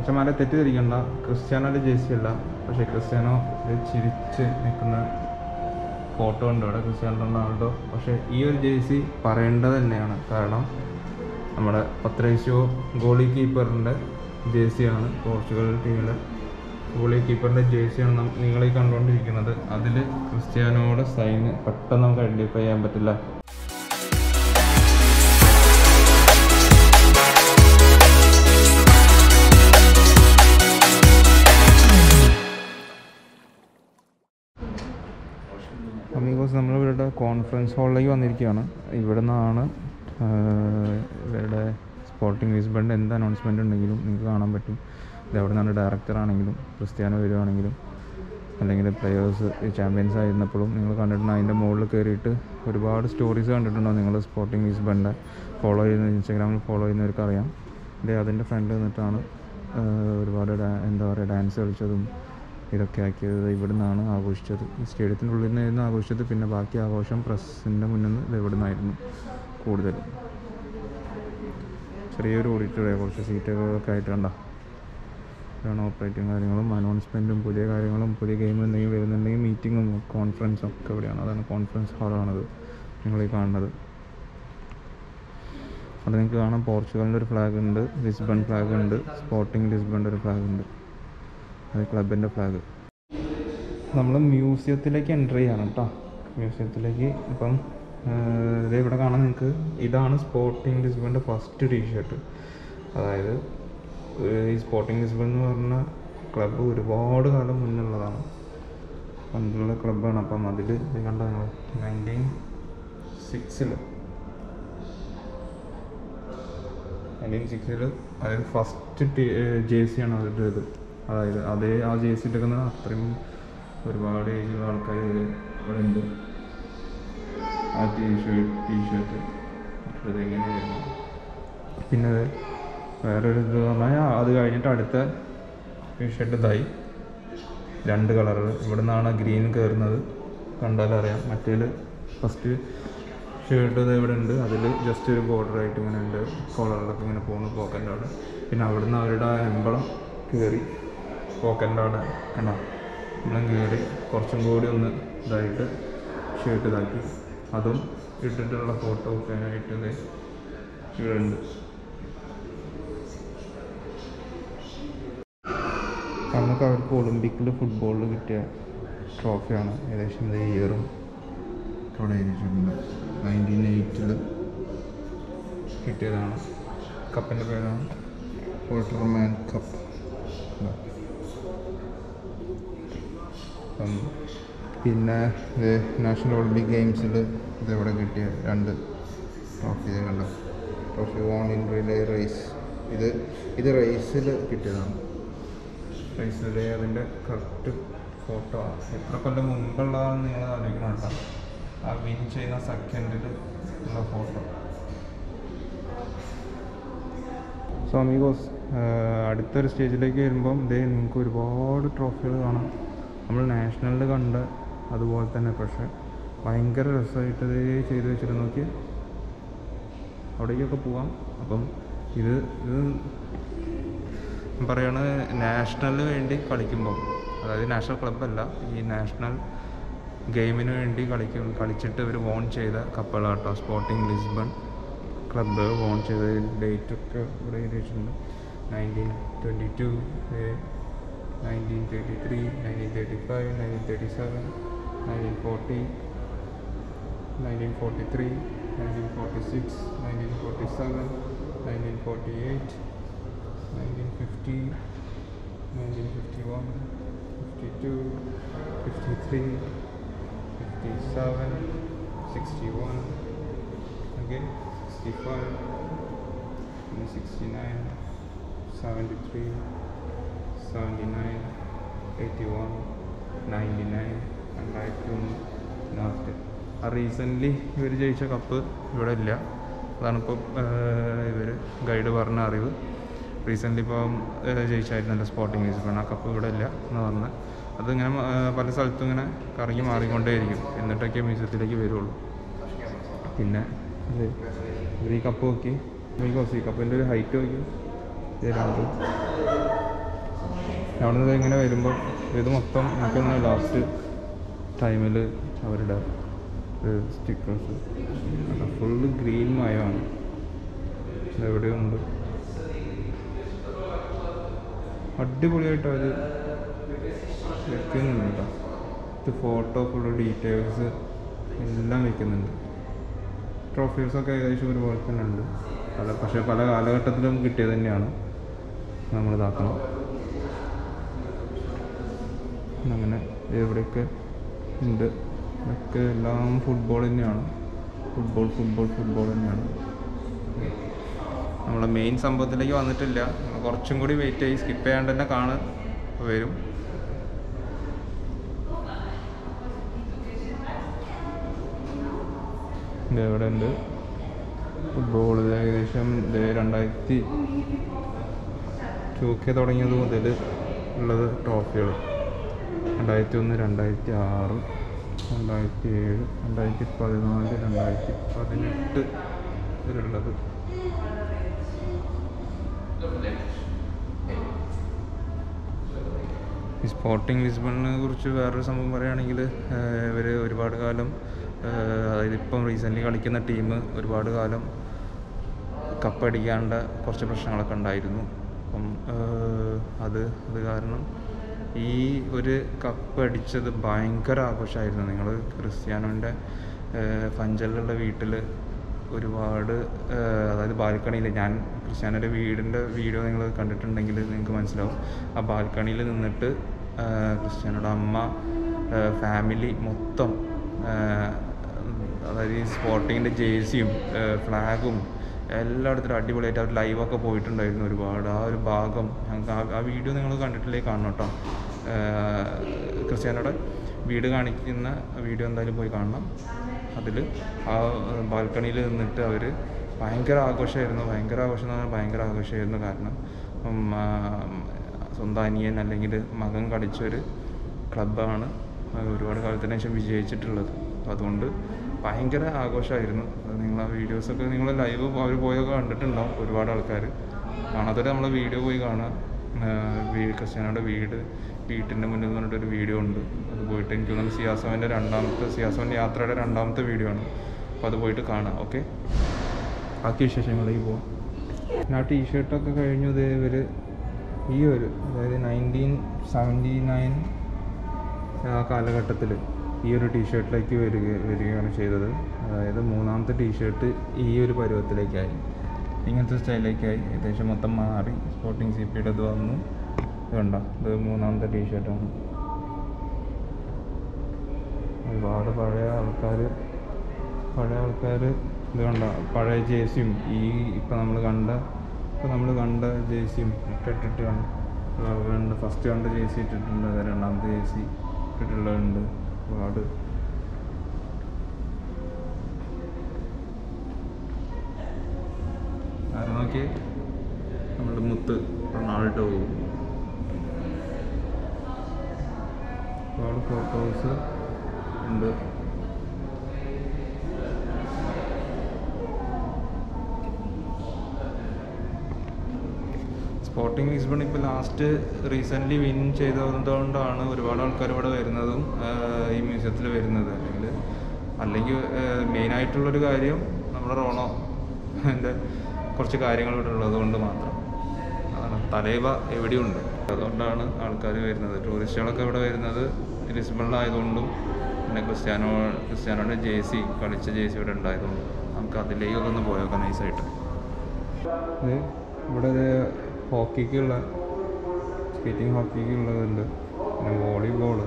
പക്ഷെ മാരെ തെറ്റിദ്ധരിക്കണ്ട, ക്രിസ്ത്യാനോയുടെ ജേഴ്സി അല്ല. പക്ഷേ ക്രിസ്ത്യാനോ ചിരിച്ച് നിൽക്കുന്ന ഫോട്ടോ ഉണ്ട് അവിടെ, ക്രിസ്ത്യാനോ റൊണാൾഡോ. പക്ഷേ ഈ ഒരു ജേഴ്സി പറയേണ്ടത് തന്നെയാണ്, കാരണം നമ്മുടെ പത്രേഷ്യോ ഗോളി കീപ്പറിൻ്റെ ജേഴ്സിയാണ്. പോർച്ചുഗൽ ടീമിലെ ഗോളി കീപ്പറിൻ്റെ ജേഴ്സിയാണ് നിങ്ങളീ കണ്ടുകൊണ്ടിരിക്കുന്നത്. അതിൽ ക്രിസ്ത്യാനോയുടെ സൈന് പെട്ടെന്ന് നമുക്ക് ഐഡൻറ്റിഫൈ ചെയ്യാൻ പറ്റില്ല. അമീഗോസ്, നമ്മളിവരുടെ കോൺഫറൻസ് ഹാളിലേക്ക് വന്നിരിക്കുകയാണ്. ഇവിടെ നിന്നാണ് ഇവരുടെ സ്പോർട്ടിംഗ് ലിസ്ബണിൻ്റെ എന്ത് അനൗൺസ്മെൻ്റ് ഉണ്ടെങ്കിലും നിങ്ങൾക്ക് കാണാൻ പറ്റും. ഇത് എവിടെ നിന്നാണ് ഡയറക്ടറാണെങ്കിലും ക്രിസ്ത്യാനോ വരുവാണെങ്കിലും അല്ലെങ്കിൽ പ്ലെയേഴ്സ് ചാമ്പ്യൻസ് ആയിരുന്നപ്പോഴും നിങ്ങൾ കണ്ടിട്ടുണ്ട്. അതിൻ്റെ മുകളിൽ കയറിയിട്ട് ഒരുപാട് സ്റ്റോറീസ് കണ്ടിട്ടുണ്ടോ നിങ്ങൾ? സ്പോർട്ടിംഗ് ലിസ്ബണിൻ്റെ ഫോളോ ചെയ്യുന്ന, ഇൻസ്റ്റാഗ്രാമിൽ ഫോളോ ചെയ്യുന്നവർക്ക് അറിയാം. അതിൻ്റെ ഫ്രണ്ടിൽ നിന്നിട്ടാണ് ഒരുപാട് എന്താ പറയുക ഡാൻസ് കളിച്ചതും ഇതൊക്കെ ആക്കിയത്. ഇവിടെ നിന്നാണ് ആഘോഷിച്ചത്. ഈ സ്റ്റേഡിയത്തിൻ്റെ ഉള്ളിൽ നിന്നായിരുന്നു ആഘോഷിച്ചത്. പിന്നെ ബാക്കി ആഘോഷം പ്രസ്സിൻ്റെ മുന്നിൽ നിന്ന് ഇത് ഇവിടെ നിന്നായിരുന്നു കൂടുതലും. ചെറിയൊരു ഓഡിറ്റോറിയം, കുറച്ച് സീറ്റുകളൊക്കെ ആയിട്ട് കണ്ടോ. ഇതാണ് ഓപ്പറേറ്റിംഗ് കാര്യങ്ങളും അനൗൺസ്മെൻറ്റും പുതിയ കാര്യങ്ങളും പുതിയ ഗെയിം എന്തെങ്കിലും വരുന്നുണ്ടെങ്കിൽ മീറ്റിങ്ങും കോൺഫറൻസും ഒക്കെ ഇവിടെയാണ്. അതാണ് കോൺഫറൻസ് ഹാളാണത് നിങ്ങളീ കാണുന്നത്. അവിടെ നിങ്ങൾക്ക് കാണാം പോർച്ചുഗലിൻ്റെ ഒരു ഫ്ലാഗ് ഉണ്ട്, ലിസ്ബൺ ഫ്ലാഗ് ഉണ്ട്, സ്പോർട്ടിംഗ് ലിസ്ബണിൻ്റെ ഒരു ഫ്ലാഗ് ഉണ്ട്, അത് ക്ലബിൻ്റെ ഫ്ലാഗ്. നമ്മൾ മ്യൂസിയത്തിലേക്ക് എൻ്റർ ചെയ്യാണ് കേട്ടോ. മ്യൂസിയത്തിലേക്ക് ഇപ്പം ഇത് ഇവിടെ കാണാൻ നിങ്ങൾക്ക്, ഇതാണ് സ്പോർട്ടിംഗ് ലിസ്ബണിൻ്റെ ഫസ്റ്റ് ടീഷർട്ട്. അതായത് ഈ സ്പോർട്ടിംഗ് ലിസ്ബൺ എന്ന് പറഞ്ഞ ക്ലബ്ബ് ഒരുപാട് കാലം മുന്നുള്ളതാണ്, പണ്ടുള്ള ക്ലബ്ബാണ്. അപ്പം അതിൽ ഇത് കണ്ട 1906 അതായത് ഫസ്റ്റ് ജേഴ്സിയാണ് അവരുടെ ഇത്. അതായത് ആ ജേഴ്സി എടുക്കുന്നത് അത്രയും ഒരുപാട് ഏജുള്ള ആൾക്കാർ ഇവിടെ ഉണ്ട്. ആ ടീഷർട്ട് അതെങ്ങനെയായിരുന്നു. പിന്നെ വേറൊരു ഇത് പറഞ്ഞാൽ അത് കഴിഞ്ഞിട്ട് അടുത്ത ടീഷർട്ട് ഇതായി 2 കളറ്. ഇവിടെ നിന്നാണ് ഗ്രീൻ കയറുന്നത്, കണ്ടാലറിയാം. മറ്റേൽ ഫസ്റ്റ് ഷർട്ട് ഇത് ഇവിടെ ഉണ്ട്, അതിൽ ജസ്റ്റ് ഒരു ബോർഡറായിട്ട് ഇങ്ങനെ ഉണ്ട്, കോളറിലൊക്കെ ഇങ്ങനെ പോകുന്നു പോക്കൻ്റെ അവിടെ. പിന്നെ അവിടെ നിന്ന് അവരുടെ എംബളം കയറി പോക്കൻ്റെ അവിടെ കണ്ടോ, എല്ലാം കയറി കുറച്ചും കൂടി ഒന്ന് ഇതായിട്ട് ഷർട്ട് ഇതാക്കി. അതും ഇട്ടിട്ടുള്ള ഫോട്ടോ ഒക്കെ ആയിട്ട് ഇവിടെ ഉണ്ട്. അന്നൊക്കെ അവർക്ക് ഒളിമ്പിക്കിൽ ഫുട്ബോളിൽ കിട്ടിയ ട്രോഫിയാണ്. ഏകദേശം ഇത് ഇയറും ഇവിടെ എഴുതിയിട്ടുണ്ട്. 1908 കിട്ടിയതാണ്. കപ്പിൻ്റെ പേരാണ് വോൾട്ടർമാൻ കപ്പ്. പിന്നെ നാഷണൽ ഒളിമ്പിക് ഗെയിംസിൽ ഇതിവിടെ കിട്ടിയ 2 ട്രോഫി കണ്ടോ. Trophy won in relay race. ഇത് റേസിൽ കിട്ടിയതാണ്. റേസിലെ അതിൻ്റെ കറക്റ്റ് ഫോട്ടോ എത്ര കൊല്ലം മുമ്പുള്ളതാണെന്ന് നിങ്ങൾ ആലോചിക്കണം കേട്ടോ. ആ വിൻ ചെയ്യുന്ന സെക്കൻഡിൽ ഉള്ള ഫോട്ടോ. സോ അമീഗോസ്, അടുത്തൊരു സ്റ്റേജിലേക്ക് വരുമ്പം നിങ്ങൾക്ക് ഒരുപാട് ട്രോഫികൾ കാണാം. നമ്മൾ നാഷണലിൽ കണ്ട അതുപോലെ തന്നെ, പക്ഷേ ഭയങ്കര രസമായിട്ട് ചെയ്ത് വെച്ചിട്ട് നോക്കി അവിടേക്കൊക്കെ പോവാം. അപ്പം ഇത് പറയുകയാണ് നാഷണലിന് വേണ്ടി കളിക്കുമ്പം, അതായത് നാഷണൽ ക്ലബ്ബല്ല, ഈ നാഷണൽ ഗെയിമിന് വേണ്ടി കളിച്ചിട്ട് ഇവർ വോൺ ചെയ്ത കപ്പുകളാട്ടോ. സ്പോർട്ടിംഗ് ലിസ്ബൺ ക്ലബ്ബ് വോൺ ചെയ്ത ഡേറ്റൊക്കെ ഇവിടെ എഴുതിയിട്ടുണ്ട്. 1922, 1933, 1935, 1937, 1940, 1943, 1946, 1947, 1948, 1950, 1951, 52, 53, 57, 61, again 65, 69, 73, 79, 81, 99, 2001 ലാസ്റ്റ്. റീസെൻ്റ്ലി ഇവർ ജയിച്ച കപ്പ് ഇവിടെ ഇല്ല. അതാണിപ്പോൾ ഇവർ ഗൈഡ് പറഞ്ഞ അറിവ്. റീസെൻ്റ്ലി ഇപ്പം ജയിച്ചായിരുന്നല്ലോ സ്പോർട്ടിംഗ് ലിസ്ബൺ, ആ കപ്പ് ഇവിടെ ഇല്ല എന്ന് പറഞ്ഞാൽ. അതിങ്ങനെ പല സ്ഥലത്തും ഇങ്ങനെ കറങ്ങി മാറിക്കൊണ്ടേയിരിക്കും, എന്നിട്ടൊക്കെ മ്യൂസിയത്തിലേക്ക് വരുള്ളൂ. പിന്നെ ഇവർ ഈ കപ്പ് നോക്കി, ഈ കപ്പിൻ്റെ ഒരു ഹൈറ്റ് നോക്കി, അവിടെ നിന്ന് ഇങ്ങനെ വരുമ്പോൾ ഇത് മൊത്തം എനിക്കൊന്ന് ലാസ്റ്റ് ടൈമിൽ അവരുടെ സ്റ്റിക്കേഴ്സ് ഫുള്ള് ഗ്രീൻ മയമാണ്. എവിടെയുണ്ട് അടിപൊളിയായിട്ട് അവർ വെക്കുന്നുണ്ട് കേട്ടോ. ഇത് ഫോട്ടോ ഫുള്ള് ഡീറ്റെയിൽസ് എല്ലാം വെക്കുന്നുണ്ട്. ട്രോഫീസൊക്കെ ഏകദേശം ഒരുപോലെ തന്നെ ഉണ്ട്. പക്ഷേ പല കാലഘട്ടത്തിലും കിട്ടിയത് തന്നെയാണ് നമ്മളിതാക്കണം. അങ്ങനെ എവിടെയൊക്കെ ഉണ്ട് ഒക്കെ എല്ലാം ഫുട്ബോൾ തന്നെയാണ്. ഫുട്ബോൾ തന്നെയാണ്. നമ്മളെ മെയിൻ സംഭവത്തിലേക്ക് വന്നിട്ടില്ല. കുറച്ചും കൂടി വെയിറ്റ് ചെയ്ത് സ്കിപ്പ് ചെയ്യാണ്ട് തന്നെ കാണാൻ വരും. ഇവിടെ ഉണ്ട് ഫുട്ബോൾ. ഏകദേശം 2002 തുടങ്ങിയത് മുതൽ ഉള്ളത് ട്രോഫികൾ 2001, 2006, 2007, 2014, 2018 ഇതിലുള്ളത്. ഈ സ്പോർട്ടിംഗ് ലിസ്ബണിനെ കുറിച്ച് വേറൊരു സംഭവം പറയുകയാണെങ്കിൽ ഇവർ ഒരുപാട് കാലം, അതായത് ഇപ്പം റീസെൻ്റ്ലി കളിക്കുന്ന ടീം ഒരുപാട് കാലം കപ്പടിക്കാണ്ട് കുറച്ച് പ്രശ്നങ്ങളൊക്കെ ഉണ്ടായിരുന്നു. അപ്പം അത് കാരണം ഈ ഒരു കപ്പ് അടിച്ചത് ഭയങ്കര ആഘോഷമായിരുന്നു. നിങ്ങൾ ക്രിസ്ത്യാനോൻ്റെ ഫഞ്ചലിലുള്ള വീട്ടിൽ ഒരുപാട്, അതായത് ബാൽക്കണിയിൽ, ഞാൻ ക്രിസ്ത്യാനോൻ്റെ വീടിൻ്റെ വീഡിയോ നിങ്ങൾ കണ്ടിട്ടുണ്ടെങ്കിൽ നിങ്ങൾക്ക് മനസ്സിലാവും. ആ ബാൽക്കണിയിൽ നിന്നിട്ട് ക്രിസ്ത്യാനോയുടെ അമ്മ, ഫാമിലി മൊത്തം, അതായത് ഈ സ്പോർട്ടിങ്ങിൻ്റെ ജേഴ്സിയും ഫ്ലാഗും എല്ലായിടത്തും അടിപൊളിയായിട്ട് അവർ ലൈവൊക്കെ പോയിട്ടുണ്ടായിരുന്നു ഒരുപാട്. ആ ഒരു ഭാഗം ഞങ്ങൾക്ക് ആ വീഡിയോ നിങ്ങൾ കണ്ടിട്ടില്ലേ കാണണം കേട്ടോ. ക്രിസ്ത്യാനോയുടെ വീട് കാണിക്കുന്ന വീഡിയോ എന്തായാലും പോയി കാണണം. അതിൽ ആ ബാൽക്കണിയിൽ നിന്നിട്ട് അവർ ഭയങ്കര ആഘോഷമായിരുന്നു. ഭയങ്കര ആഘോഷമായിരുന്നു. കാരണം സ്വന്തം അനിയൻ അല്ലെങ്കിൽ മകൻ കളിച്ചൊരു ക്ലബ്ബാണ് ഒരുപാട് കാലത്തിന് ശേഷം വിജയിച്ചിട്ടുള്ളത്. അതുകൊണ്ട് ഭയങ്കര ആഘോഷമായിരുന്നു. നിങ്ങൾ ആ വീഡിയോസൊക്കെ നിങ്ങൾ ലൈവ് അവർ പോയൊക്കെ കണ്ടിട്ടുണ്ടാവും ഒരുപാട് ആൾക്കാർ. കാണാത്തവരെ നമ്മളെ വീഡിയോ പോയി കാണുക. ക്രിസ്ത്യാനോയുടെ വീട്ടിൻ്റെ മുന്നിൽ എന്ന് പറഞ്ഞിട്ടൊരു വീഡിയോ ഉണ്ട്. അത് പോയിട്ട് എനിക്ക് തോന്നുന്നു സിയാസവൻ്റെ യാത്രയുടെ 2ാമത്തെ വീഡിയോ ആണ്. അപ്പോൾ അത് പോയിട്ട് കാണാം. ഓക്കെ, ബാക്കി വിശേഷങ്ങളിലേക്ക് പോവാം. പിന്നെ ആ ടീഷർട്ടൊക്കെ കഴിഞ്ഞു. ഇവർ ഈ ഒരു, അതായത് 1979 ആ കാലഘട്ടത്തിൽ ഈ ഒരു ടീഷർട്ടിലേക്ക് വരികയാണ് ചെയ്തത്. അതായത് 3ാമത്തെ ടീഷർട്ട് ഈ ഒരു പരുവത്തിലേക്കായി, ഇങ്ങനത്തെ സ്റ്റൈലിലേക്കായി. ഏകദേശം മൊത്തം മാറി. സ്പോർട്ടിങ് CPയുടെ ഇത് വന്നു. ഇത് കണ്ടോ, ഇത് 3ാമത്തെ ടീഷർട്ടാണ്. ഒരുപാട് പഴയ ആൾക്കാർ ഇത് കണ്ട പഴയ ജേഴ്സിയും ഇപ്പം നമ്മൾ കണ്ട ജേഴ്സിയും ഒക്കെ ഇട്ടിട്ട് ഫസ്റ്റ് കണ്ട ജേഴ്സി ഇട്ടിട്ടുണ്ട്. 2ാമത്തെ ജേഴ്സി ഇട്ടിട്ടുള്ളതുണ്ട്. ഒരുപാട് ആരും നോക്കി നമ്മുടെ മുത്ത് റൊണാൾഡോ. ഒരുപാട് ഫോട്ടോസ് ഉണ്ട്. സ്പോർട്ടിങ് ലിസ്ബൺ ഇപ്പോൾ ലാസ്റ്റ് റീസെൻ്റ്ലി വിൻ ചെയ്തതുകൊണ്ടാണ് ഒരുപാട് ആൾക്കാർ ഇവിടെ വരുന്നതും ഈ മ്യൂസിയത്തിൽ വരുന്നത്. അല്ലെങ്കിൽ മെയിനായിട്ടുള്ളൊരു കാര്യം നമ്മുടെ റോണോ എൻ്റെ കുറച്ച് കാര്യങ്ങൾ ഇവിടെ ഉള്ളത് കൊണ്ട് മാത്രം. അതാണ് തലൈവ എവിടെയുണ്ട്. അതുകൊണ്ടാണ് ആൾക്കാർ വരുന്നത്. ടൂറിസ്റ്റുകളൊക്കെ ഇവിടെ വരുന്നത് ലിസ്ബണിലായതുകൊണ്ടും പിന്നെ ക്രിസ്ത്യാനോയുടെ കളിച്ച ജേഴ്സി ഇവിടെ ഉണ്ടായതുകൊണ്ടും. നമുക്ക് അതിലേക്കൊക്കെ ഒന്ന് പോയേക്കാം നൈസായിട്ട്. ഇവിടെ സ്കേറ്റിംഗ് ഹോക്കിക്കുള്ളതുണ്ട്. പിന്നെ വോളിബോൾ,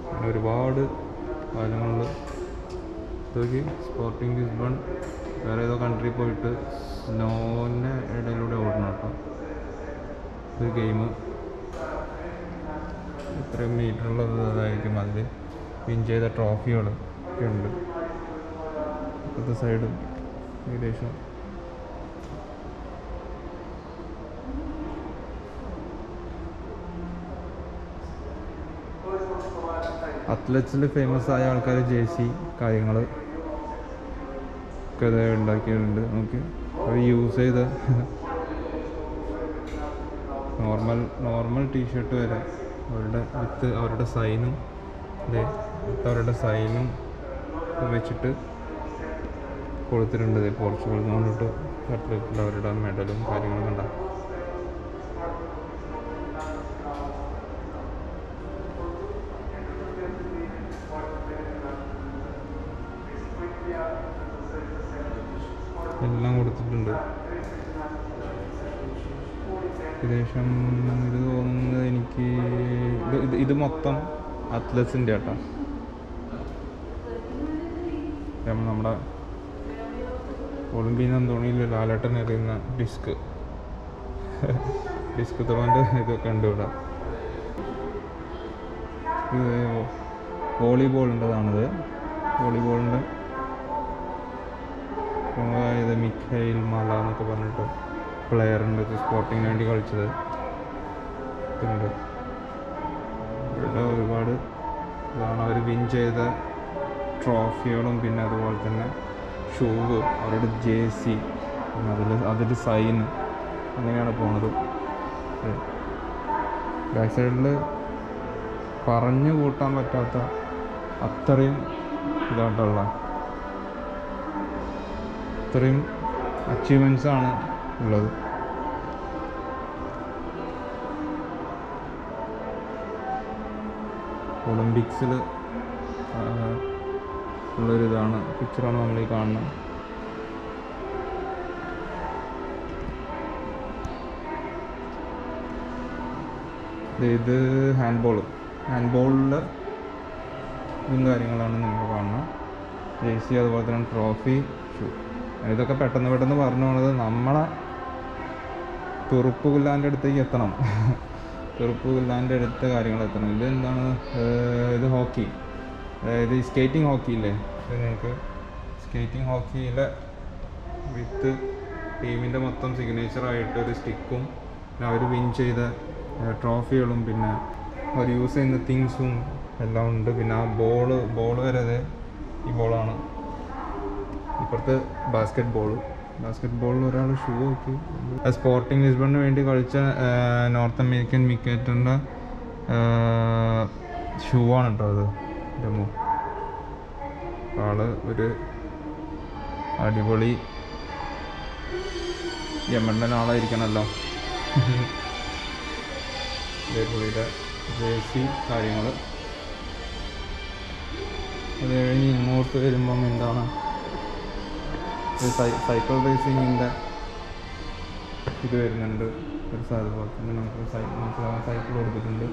അങ്ങനെ ഒരുപാട് കാര്യങ്ങളുണ്ട്. ഇതൊക്കെ സ്പോർട്ടിങ് ലിസ്ബൺ വേറെ ഏതോ കൺട്രി പോയിട്ട് സ്നോൻ്റെ ഇടയിലൂടെ ഓടണം കേട്ടോ. ഇത് ഗെയിം ഇത്രയും മീറ്ററുള്ളതായിരിക്കും. അതിൽ വിൻ ചെയ്ത ട്രോഫികൾ ഒക്കെ ഉണ്ട്. ഇപ്പോഴത്തെ സൈഡ് ഏകദേശം അത്ലറ്റ്സിൽ ഫേമസ് ആയ ആൾക്കാർ ജേഴ്സി കാര്യങ്ങൾ ഒക്കെ ഉണ്ടാക്കിയിട്ടുണ്ട്. നമുക്ക് അവർ യൂസ് ചെയ്ത നോർമൽ ടീഷർട്ട് വരെ അവരുടെ സൈനും അവരുടെ സൈനും വെച്ചിട്ട് കൊടുത്തിട്ടുണ്ട്. പോർച്ചുഗൽ കൊണ്ടിട്ട് ഷർട്ടിൽ അവരുടെ മെഡലും കാര്യങ്ങളൊക്കെ ഉണ്ടാകും. എല്ലാം കൊടുത്തിട്ടുണ്ട്. ഏകദേശം ഇത് തോന്നുന്നത് എനിക്ക് ഇത് മൊത്തം അത്ലറ്റ്സിൻ്റെ ആട്ടോ. നമ്മുടെ ഒളിമ്പിയൻ അന്തോണിയിൽ ലാലേട്ടൻ എറിയുന്ന ഡിസ്ക് ത്രോൻ്റെ ഇതൊക്കെ ഉണ്ട് ഇവിടെ. ഇത് വോളിബോളിൻ്റെതാണിത്. വോളിബോളിൻ്റെ ഇത് മിഖൈൽ മല എന്നൊക്കെ പറഞ്ഞിട്ട് പ്ലെയറുണ്ട്. സ്പോർട്ടിങ്ങിന് വേണ്ടി കളിച്ചത് ഇതുണ്ട്. ഇവിടെ ഒരുപാട് ഇതാണ് അവർ വിൻ ചെയ്ത ട്രോഫികളും പിന്നെ അതുപോലെ തന്നെ ഷൂവ്, അവരുടെ ജേഴ്സി, പിന്നെ അതിൽ സൈൻ, അങ്ങനെയാണ് പോണത്. ബാക്ക് സൈഡിൽ പറഞ്ഞു കൂട്ടാൻ പറ്റാത്ത അത്രയും ഇതായിട്ടുള്ള അത്രയും അച്ചീവ്മെൻറ്റ്സാണ് ഉള്ളത്. ഒളിമ്പിക്സിൽ ഉള്ളൊരിതാണ്, പിക്ചറാണ് നമ്മൾ ഈ കാണുന്നത്. ഇത് ഹാൻഡ്ബോളിൽ ഇതും കാര്യങ്ങളാണ് നിങ്ങൾ കാണുന്നത്. ജേഴ്സി, അതുപോലെ തന്നെ ട്രോഫി, ഷൂ. ഇതൊക്കെ പെട്ടെന്ന് പറഞ്ഞു പോണത് നമ്മളെ തുറുപ്പുകുല്ലാൻ്റെ അടുത്തേക്ക് എത്തണം. തുറുപ്പുകുല്ലാൻ്റെ അടുത്ത കാര്യങ്ങൾ എത്തണം. ഇത് എന്താണ്, ഇത് ഹോക്കി, അതായത് ഈ സ്കേറ്റിംഗ് ഹോക്കി ഇല്ലേ, ഇത് നിങ്ങൾക്ക് സ്കേറ്റിംഗ് ഹോക്കിയിലെ വിത്ത് ടീമിൻ്റെ മൊത്തം സിഗ്നേച്ചറായിട്ട് ഒരു സ്റ്റിക്കും, പിന്നെ അവർ വിൻ ചെയ്ത ട്രോഫികളും, പിന്നെ അവർ യൂസ് ചെയ്യുന്ന തിങ്സും എല്ലാം ഉണ്ട്. പിന്നെ ആ ബോൾ വരെ ഈ ബോളാണ്. ഇപ്പുറത്ത് ബാസ്കറ്റ് ബോളിൽ ഒരാൾ ഷൂ നോക്കി. സ്പോർട്ടിംഗ് ലിസ്ബണിന് വേണ്ടി കളിച്ച നോർത്ത് അമേരിക്കൻ വിക്കറ്റിൻ്റെ ഷൂ ആണ് കേട്ടോ അത്. ഡെമോ ആള് ഒരു അടിപൊളി യമണ്ടൻ ആളായിരിക്കണമല്ലോ. പുള്ളിയുടെ ജേഴ്സി കാര്യങ്ങൾ. അത് കഴിഞ്ഞ് ഇങ്ങോട്ട് വരുമ്പം എന്താണ്, സൈക്കിൾ റേസിങ്ങിൻ്റെ ഇത് വരുന്നുണ്ട്. ഒരു അതുപോലെ തന്നെ നമുക്ക് സൈക്കിൾ കൊടുത്തിട്ടുണ്ട്.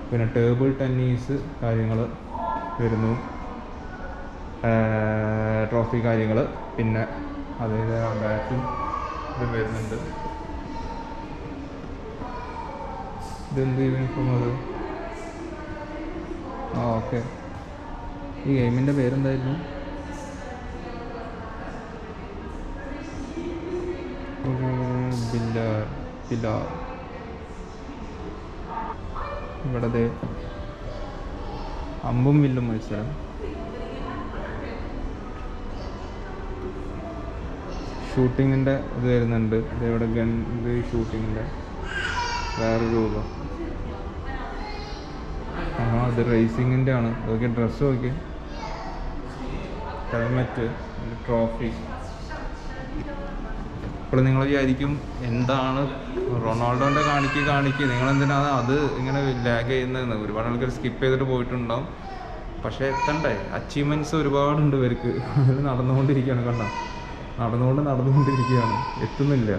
പിന്നെ ടേബിൾ ടെന്നീസ് കാര്യങ്ങൾ വരുന്നു, ട്രോഫി കാര്യങ്ങൾ, പിന്നെ അതായത് ബാറ്റും ഇത് വരുന്നുണ്ട്. ഇതെന്ത് യൂണിഫോം അത്? ഓക്കെ. ഈ ഗെയിമിൻ്റെ പേരെന്തായിരുന്നു? പില്ലാർ. ഇവിടെ അമ്പും വില്ലും മത്സരം. ഷൂട്ടിങ്ങിൻ്റെ ഇത് വരുന്നുണ്ട്. ഇതിവിടെ ഇത് ഷൂട്ടിങ്ങിൻ്റെ വേറൊരു രൂപം. ഇത് റേസിങ്ങിൻ്റെ ആണ്. നോക്കി ഡ്രസ്സ് നോക്കി, ഹെൽമെറ്റ്, ട്രോഫി. ഇപ്പോൾ നിങ്ങൾ വിചാരിക്കും എന്താണ് റൊണാൾഡോൻ്റെ കാണിക്ക് നിങ്ങളെന്തിനാണ് അത് ഇങ്ങനെ ലാഗ് ചെയ്യുന്നതെന്ന്. ഒരുപാട് ആൾക്കാർ സ്കിപ്പ് ചെയ്തിട്ട് പോയിട്ടുണ്ടാവും. പക്ഷേ എത്തണ്ടേ, അച്ചീവ്മെൻറ്റ്സ് ഒരുപാടുണ്ട് ഇവർക്ക്. അതിൽ നടന്നുകൊണ്ടിരിക്കുകയാണ്. കണ്ടോ, നടന്നുകൊണ്ടിരിക്കുകയാണ്, എത്തുന്നില്ല.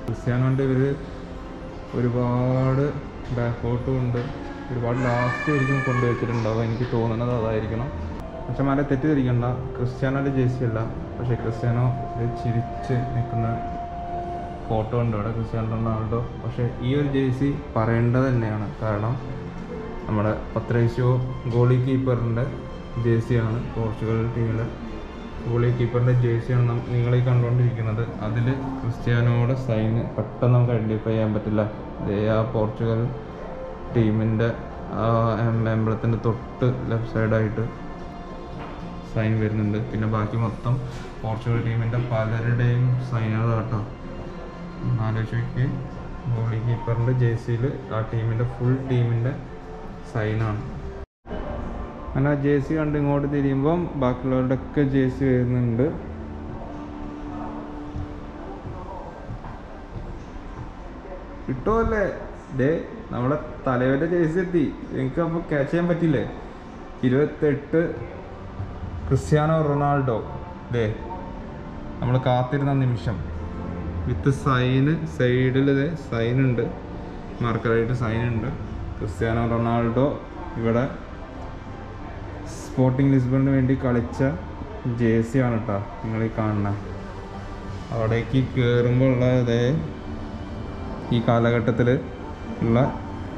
ക്രിസ്ത്യാനോൻ്റെ ഇവർ ഒരുപാട് ബാക്കോട്ടും ഉണ്ട്, ഒരുപാട് ലാസ്റ്റ് ആയിരിക്കും കൊണ്ടുവച്ചിട്ടുണ്ടാവും. എനിക്ക് തോന്നുന്നത് അതായിരിക്കണം. പക്ഷെ മാരെ തെറ്റിദ്ധരിക്കണ്ട, ക്രിസ്ത്യാനോൻ്റെ ജേഴ്സി അല്ല. പക്ഷേ ക്രിസ്ത്യാനോ ചിരിച്ച് നിൽക്കുന്ന ഫോട്ടോ ഉണ്ട് ഇവിടെ, ക്രിസ്ത്യാനോ റൊണാൾഡോ. പക്ഷേ ഈ ഒരു ജേഴ്സി പറയേണ്ടത് തന്നെയാണ്. കാരണം നമ്മുടെ പത്രേഷ്യോ ഗോളി കീപ്പറിൻ്റെ ജേഴ്സിയാണ്. പോർച്ചുഗൽ ടീമിലെ ഗോളി കീപ്പറിൻ്റെ ജേഴ്സിയാണ് നിങ്ങളീ കണ്ടുകൊണ്ടിരിക്കുന്നത്. അതിൽ ക്രിസ്ത്യാനോയുടെ സൈന് പെട്ടെന്ന് നമുക്ക് ഐഡൻറ്റിഫൈ ചെയ്യാൻ പറ്റില്ല. ആ പോർച്ചുഗൽ ടീമിൻ്റെ എംബ്ലത്തിൻ്റെ തൊട്ട് ലെഫ്റ്റ് സൈഡായിട്ട് സൈൻ വരുന്നുണ്ട്. പിന്നെ ബാക്കി മൊത്തം പോർച്ചുഗൽ ടീമിൻ്റെ പലരുടെയും സൈനുകളാട്ടോ. ആലോചിച്ച് നോക്കി, ഗോളി കീപ്പറിൻ്റെ ജേഴ്സിയിൽ ആ ടീമിൻ്റെ ഫുൾ ടീമിൻ്റെ സൈനാണ്. അങ്ങനെ ആ ജേഴ്സി കണ്ട് ഇങ്ങോട്ട് തിരിയുമ്പം ബാക്കിയുള്ളവരുടെ ഒക്കെ ജേഴ്സി വരുന്നുണ്ട്. കിട്ടുമല്ലേ ഡേ, നമ്മളെ തലവൻ്റെ ജേഴ്സി എത്തി. എനിക്ക് അപ്പോൾ ക്യാച്ച് ചെയ്യാൻ പറ്റില്ലേ? 28 ക്രിസ്ത്യാനോ റൊണാൾഡോ ഡേ, നമ്മൾ കാത്തിരുന്ന നിമിഷം വിത്ത് സൈന്. സൈഡിൽ സൈനുണ്ട്, മാർക്കറായിട്ട് സൈനുണ്ട്. ക്രിസ്ത്യാനോ റൊണാൾഡോ ഇവിടെ സ്പോർട്ടിംഗ് ലിസ്ബണിന് വേണ്ടി കളിച്ച ജേഴ്സി ആണ് കേട്ടോ നിങ്ങൾ ഈ കാണുന്നത്. അവിടേക്ക് കയറുമ്പോൾ ഉള്ള ഈ കാലഘട്ടത്തിൽ ഉള്ള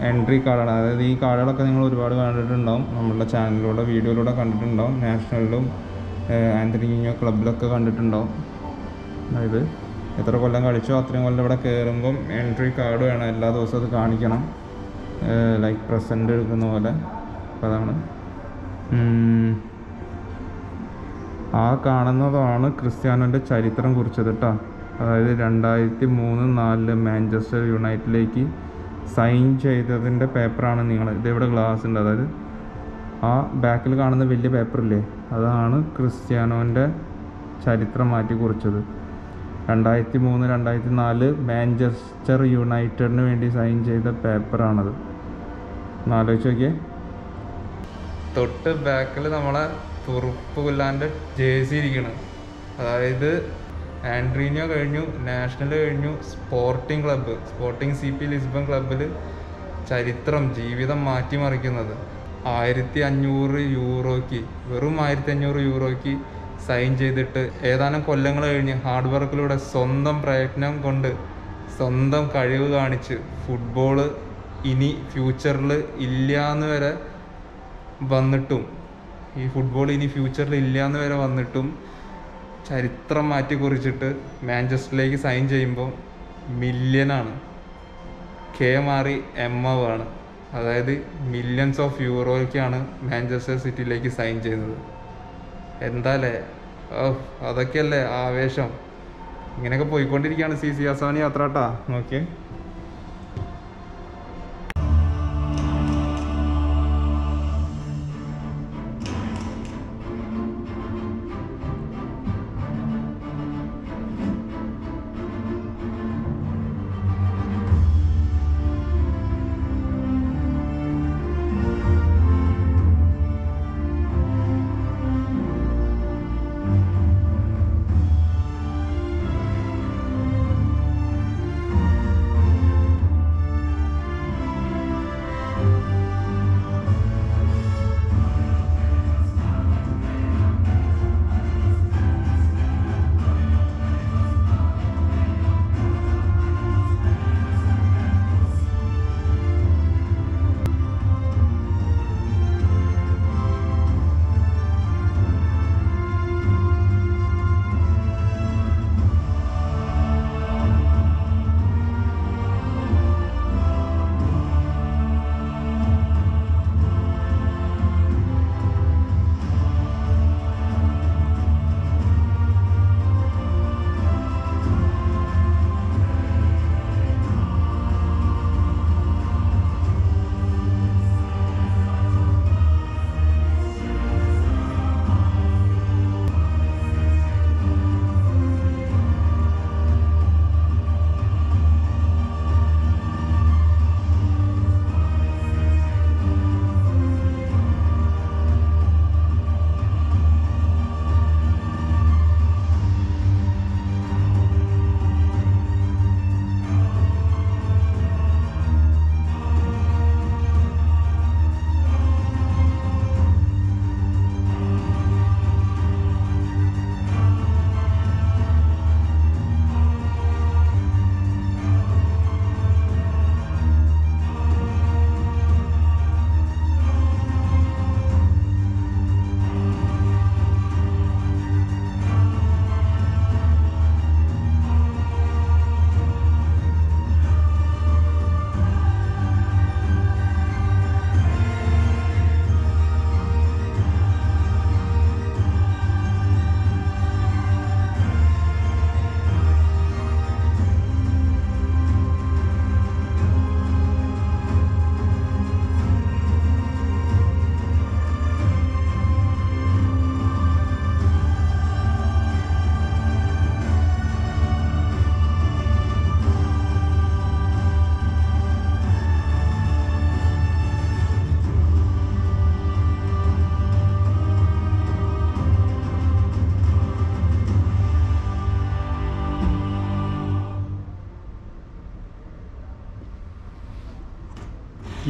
എൻട്രി കാർഡാണ്. അതായത് ഈ കാർഡുകളൊക്കെ നിങ്ങൾ ഒരുപാട് കണ്ടിട്ടുണ്ടാവും, നമ്മളുടെ ചാനലിലൂടെ വീഡിയോയിലൂടെ കണ്ടിട്ടുണ്ടാവും. നാഷണലിലും ആന്റണിഞ്ഞോ ക്ലബിലൊക്കെ കണ്ടിട്ടുണ്ടാവും. അതായത് എത്ര കൊല്ലം കളിച്ചോ അത്രയും കൊല്ലം ഇവിടെ കയറുമ്പം എൻട്രി കാർഡ് വേണം, എല്ലാ ദിവസവും അത് കാണിക്കണം, ലൈക്ക് പ്രസൻറ്റ് എടുക്കുന്ന പോലെ. അപ്പോൾ അതാണ് ആ കാണുന്നതാണ് ക്രിസ്ത്യാനോൻ്റെ ചരിത്രം കുറിച്ചത് കേട്ടോ. അതായത് 2003-04 മാഞ്ചസ്റ്റർ യുണൈറ്റഡിലേക്ക് സൈൻ ചെയ്തതിൻ്റെ പേപ്പറാണ് ഇതിവിടെ ഗ്ലാസ് ഉണ്ട്. അതായത് ആ ബാക്കിൽ കാണുന്ന വലിയ പേപ്പറില്ലേ, അതാണ് ക്രിസ്ത്യാനോൻ്റെ ചരിത്രം മാറ്റി കുറിച്ചത്. 2003-2004 മാഞ്ചസ്റ്റർ യുണൈറ്റഡിന് വേണ്ടി സൈൻ ചെയ്ത പേപ്പറാണത്. ആലോചിച്ച് നോക്കിയേ. തൊട്ട് ബാക്കിൽ നമ്മളെ തുറുപ്പ് കൊല്ലാൻ്റെ ജേഴ്സി ഇരിക്കണം. അതായത് ആൻഡ്രീനിയോ കഴിഞ്ഞു, നാഷണൽ കഴിഞ്ഞു, സ്പോർട്ടിംഗ് CP ലിസ്ബൺ ക്ലബ്ബിൽ ചരിത്രം ജീവിതം മാറ്റിമറിക്കുന്നത്. 1500 യൂറോയ്ക്ക്, വെറും 1500 യൂറോയ്ക്ക് സൈൻ ചെയ്തിട്ട് ഏതാനും കൊല്ലങ്ങൾ കഴിഞ്ഞ് ഹാർഡ് വർക്കിലൂടെ സ്വന്തം പ്രയത്നം കൊണ്ട് സ്വന്തം കഴിവ് കാണിച്ച് ഫുട്ബോള് ഇനി ഫ്യൂച്ചറിൽ ഇല്ലയെന്ന് വരെ വന്നിട്ടും, ഈ ഫുട്ബോൾ ഇനി ഫ്യൂച്ചറിൽ ഇല്ലയെന്ന് വരെ വന്നിട്ടും ചരിത്രം മാറ്റി കുറിച്ചിട്ട് മാഞ്ചസ്റ്ററിലേക്ക് സൈൻ ചെയ്യുമ്പോൾ മില്യനാണ്, മാറി ആണ്. അതായത് മില്യൺസ് ഓഫ് യൂറോയ്ക്കാണ് മാഞ്ചസ്റ്റർ സിറ്റിയിലേക്ക് സൈൻ ചെയ്യുന്നത്. എന്താല്ലേ, അതൊക്കെയല്ലേ ആവേശം. ഇങ്ങനെയൊക്കെ പോയിക്കൊണ്ടിരിക്കുകയാണ് CR7 യാത്ര കേട്ടാ. നോക്കിയേ.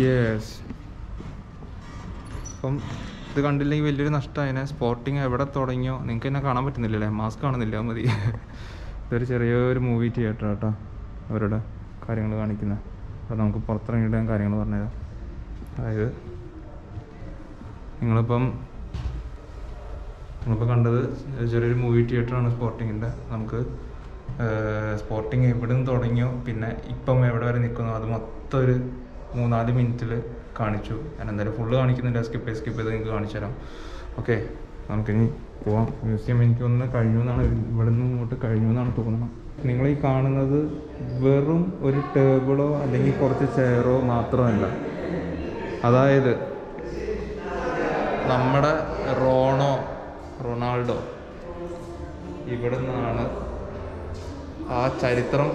യെസ്. അപ്പം ഇത് കണ്ടില്ലെങ്കിൽ വലിയൊരു നഷ്ടമായതിനെ. സ്പോർട്ടിങ് എവിടെ തുടങ്ങിയോ നിങ്ങൾക്ക് എന്നെ കാണാൻ പറ്റുന്നില്ലല്ലേ, മാസ്ക് കാണുന്നില്ല മതി. ഇതൊരു ചെറിയൊരു മൂവി തിയേറ്റർ കേട്ടോ, അവരുടെ കാര്യങ്ങൾ കാണിക്കുന്നത്. അപ്പോൾ നമുക്ക് പുറത്തിറങ്ങിയിട്ട് ഞാൻ കാര്യങ്ങൾ പറഞ്ഞുതരാം. അതായത് നിങ്ങളിപ്പോൾ കണ്ടത് ചെറിയൊരു മൂവി തിയേറ്ററാണ് സ്പോർട്ടിങ്ങിൻ്റെ. നമുക്ക് സ്പോർട്ടിങ് എവിടെ നിന്ന് തുടങ്ങിയോ പിന്നെ ഇപ്പം എവിടെ വരെ നിൽക്കുന്നു അത് മൊത്തം ഒരു 3-4 മിനിറ്റിൽ കാണിച്ചു. ഞാൻ എന്തായാലും ഫുള്ള് കാണിക്കുന്നില്ല, സ്കിപ്പ് ചെയ്ത് നിങ്ങൾക്ക് കാണിച്ചു തരാം. ഓക്കെ, നമുക്കിനി പോവാം. മ്യൂസിയം എനിക്കൊന്ന് കഴിഞ്ഞു എന്നാണ്, ഇവിടെ നിന്ന് ഇങ്ങോട്ട് കഴിഞ്ഞു എന്നാണ് തോന്നുന്നത്. നിങ്ങളീ കാണുന്നത് വെറും ഒരു ടേബിളോ അല്ലെങ്കിൽ കുറച്ച് ചെയറോ മാത്രമല്ല. അതായത് നമ്മുടെ റൊണാൾഡോ ഇവിടെ നിന്നാണ് ആ ചരിത്രം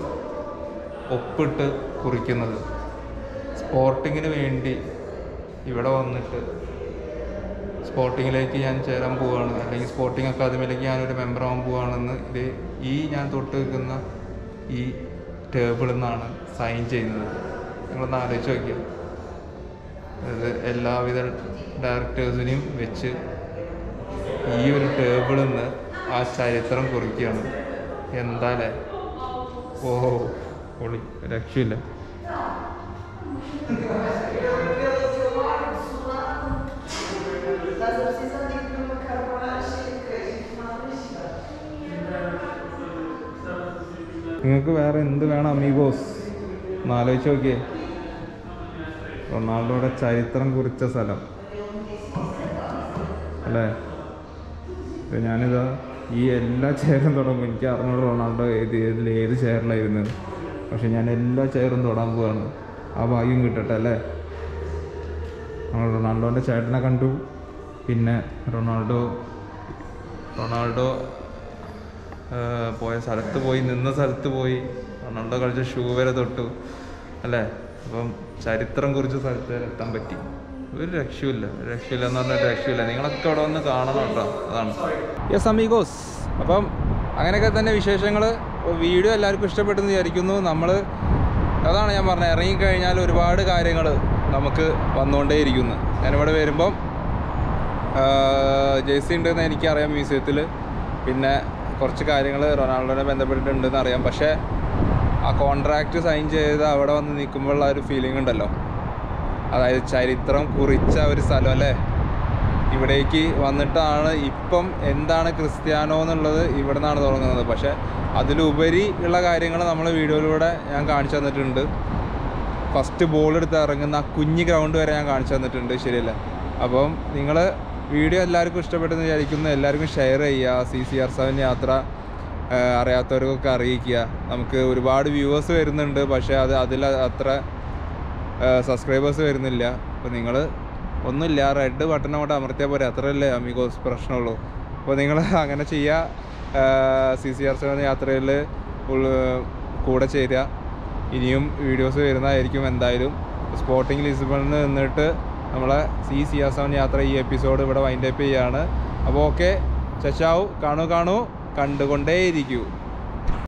ഒപ്പിട്ട് കുറിക്കുന്നത്. സ്പോർട്ടിങ്ങിന് വേണ്ടി ഇവിടെ വന്നിട്ട് സ്പോർട്ടിങ്ങിലേക്ക് ഞാൻ ചേരാൻ പോവുകയാണ്, അല്ലെങ്കിൽ സ്പോർട്ടിങ് അക്കാദമിയിലേക്ക് ഞാനൊരു മെമ്പറാകാൻ പോവുകയാണെന്ന് ഞാൻ തൊട്ട് നിൽക്കുന്ന ഈ ടേബിളിൽ നിന്നാണ് സൈൻ ചെയ്യുന്നത്. നിങ്ങളൊന്ന് ആലോചിച്ച് നോക്കിയാൽ അതായത് എല്ലാവിധ ഡയറക്ടേഴ്സിനെയും വെച്ച് ഈ ഒരു ടേബിളിൽ നിന്ന് ആ ചരിത്രം കുറിക്കുകയാണ്. എന്താല്ലേ, പൊളി, രക്ഷയില്ല. നിങ്ങൾക്ക് വേറെ എന്ത് വേണം അമീഗോസ്, ഒന്ന് ആലോചിച്ച് നോക്കിയേ. റൊണാൾഡോയുടെ ചരിത്രം കുറിച്ച സ്ഥലം അല്ലേ. ഞാനിതാ ഈ എല്ലാ ചെയറും തുടങ്ങും. എനിക്ക് അറിഞ്ഞൂടെ റൊണാൾഡോ ഏത് ചെയറിലായിരുന്നത്, പക്ഷെ ഞാൻ എല്ലാ ചെയറും തൊടാൻ പോവാണ്. ആ ഭാഗ്യം കിട്ടട്ടെ അല്ലേ. നമ്മൾ റൊണാൾഡോൻ്റെ ചേട്ടനെ കണ്ടു, പിന്നെ റൊണാൾഡോ പോയ സ്ഥലത്ത് പോയി, നിന്ന സ്ഥലത്ത് പോയി, റൊണാൾഡോ കളിച്ച ഷൂ വരെ തൊട്ടു അല്ലേ. അപ്പം ചരിത്രം കുറിച്ച സ്ഥലത്ത് എത്താൻ പറ്റി. ഒരു രക്ഷയില്ല എന്ന് പറഞ്ഞാൽ രക്ഷയില്ല. നിങ്ങളൊക്കെ അവിടെ വന്ന് കാണണം കേട്ടോ, അതാണ്. യെസ് അമീഗോസ്, അപ്പം അങ്ങനെയൊക്കെ തന്നെ വിശേഷങ്ങൾ. വീഡിയോ എല്ലാവർക്കും ഇഷ്ടപ്പെട്ടെന്ന് വിചാരിക്കുന്നു. അതാണ് ഞാൻ പറഞ്ഞത്, ഇറങ്ങിക്കഴിഞ്ഞാൽ ഒരുപാട് കാര്യങ്ങൾ നമുക്ക് വന്നുകൊണ്ടേയിരിക്കുന്നു. ഞാനിവിടെ വരുമ്പം ജേഴ്സി ഉണ്ടെന്ന് എനിക്കറിയാം മ്യൂസിയത്തിൽ, പിന്നെ കുറച്ച് കാര്യങ്ങൾ റൊണാൾഡോനെ ബന്ധപ്പെട്ടിട്ടുണ്ടെന്ന് അറിയാം. പക്ഷേ ആ കോൺട്രാക്റ്റ് സൈൻ ചെയ്ത് അവിടെ വന്ന് നിൽക്കുമ്പോഴുള്ള ഒരു ഫീലിംഗ് ഉണ്ടല്ലോ, അതായത് ചരിത്രം കുറിച്ച ഒരു സ്ഥലം അല്ലേ. ഇവിടേക്ക് വന്നിട്ടാണ് ഇപ്പം എന്താണ് ക്രിസ്ത്യാനോ എന്നുള്ളത് ഇവിടെ നിന്നാണ് തുടങ്ങുന്നത്. പക്ഷേ അതിലുപരി ഉള്ള കാര്യങ്ങൾ നമ്മൾ വീഡിയോയിലൂടെ ഞാൻ കാണിച്ചു തന്നിട്ടുണ്ട്. ഫസ്റ്റ് ബോൾ എടുത്ത് ഇറങ്ങുന്ന ആ കുഞ്ഞ് ഗ്രൗണ്ട് വരെ ഞാൻ കാണിച്ചു തന്നിട്ടുണ്ട്, ശരിയല്ലേ. അപ്പം നിങ്ങൾ വീഡിയോ എല്ലാവർക്കും ഇഷ്ടപ്പെട്ടെന്ന് വിചാരിക്കുന്നു. എല്ലാവർക്കും ഷെയർ ചെയ്യുക. CCR7 യാത്ര അറിയാത്തവർക്കൊക്കെ അറിയിക്കുക. നമുക്ക് ഒരുപാട് വ്യൂവേഴ്സ് വരുന്നുണ്ട്, പക്ഷേ അതിൽ അത്ര സബ്സ്ക്രൈബേഴ്സ് വരുന്നില്ല. അപ്പോൾ നിങ്ങൾ ഒന്നുമില്ല, റെഡ് ബട്ടൺ അങ്ങോട്ട് അമർത്തിയാൽ പോരെ, അത്രയല്ലേ അമീഗോസ് പ്രശ്നമുള്ളൂ. അപ്പോൾ നിങ്ങൾ അങ്ങനെ ചെയ്യുക. CCR7 യാത്രയിൽ കൂടെ ചേരുക. ഇനിയും വീഡിയോസ് വരുന്നതായിരിക്കും എന്തായാലും. സ്പോർട്ടിങ് ലിസ്ബണിൽ നിന്നിട്ട് നമ്മളെ CCR7 യാത്ര ഈ എപ്പിസോഡ് ഇവിടെ വൈൻഡപ്പ് ചെയ്യുകയാണ്. അപ്പോൾ ഓക്കെ, ചച്ചാവു, കാണൂ കണ്ടുകൊണ്ടേയിരിക്കൂ.